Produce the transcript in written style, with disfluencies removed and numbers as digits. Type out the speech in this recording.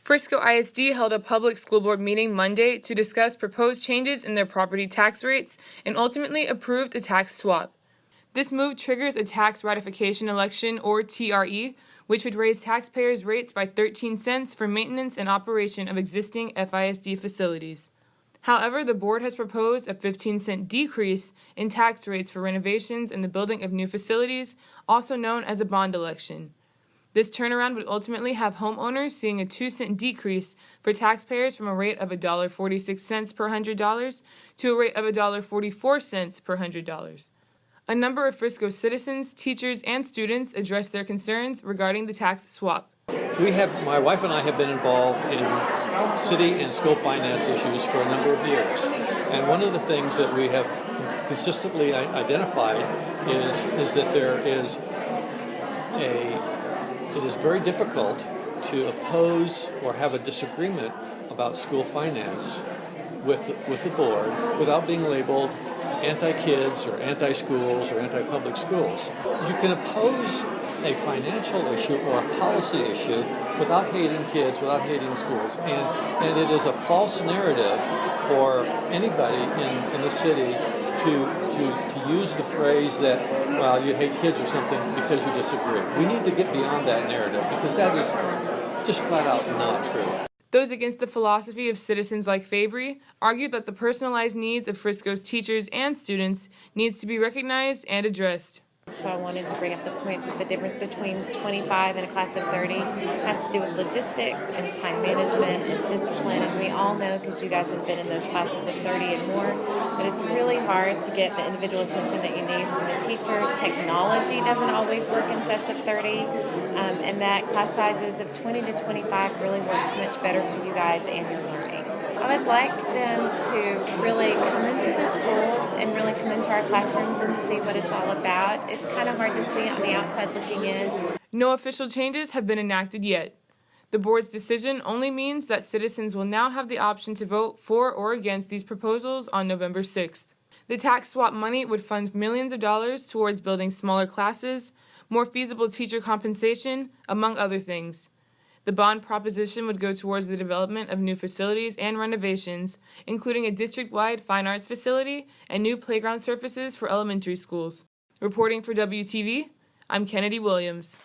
Frisco ISD held a public school board meeting Monday to discuss proposed changes in their property tax rates and ultimately approved a tax swap. This move triggers a tax ratification election, or TRE, which would raise taxpayers' rates by 13 cents for maintenance and operation of existing FISD facilities. However, the board has proposed a 15-cent decrease in tax rates for renovations and the building of new facilities, also known as a bond election. This turnaround would ultimately have homeowners seeing a 2-cent decrease for taxpayers from a rate of $1.46 per $100 to a rate of $1.44 per $100. A number of Frisco citizens, teachers, and students addressed their concerns regarding the tax swap. My wife and I have been involved in city and school finance issues for a number of years. And one of the things that we have consistently identified is that it is very difficult to oppose or have a disagreement about school finance with the board without being labeled anti-kids or anti-schools or anti-public schools. You can oppose a financial issue or a policy issue without hating kids, without hating schools. And it is a false narrative for anybody in the city to use the phrase that, well, you hate kids or something because you disagree. We need to get beyond that narrative because that is just flat out not true. Those against the philosophy of citizens like Fabry argued that the personalized needs of Frisco's teachers and students needs to be recognized and addressed. So I wanted to bring up the point that the difference between 25 and a class of 30 has to do with logistics and time management and discipline. And we all know, because you guys have been in those classes of 30 and more, that it's really hard to get the individual attention that you need from the teacher. Technology doesn't always work in sets of 30, and that class sizes of 20 to 25 really works much better for you guys and your learning. I would like them to really come into the schools and really come into our classrooms and see what it's all about. It's kind of hard to see on the outside looking in. No official changes have been enacted yet. The board's decision only means that citizens will now have the option to vote for or against these proposals on November 6th. The tax swap money would fund millions of dollars towards building smaller classes, more feasible teacher compensation, among other things. The bond proposition would go towards the development of new facilities and renovations, including a district-wide fine arts facility and new playground surfaces for elementary schools. Reporting for WTV, I'm Kennedy Williams.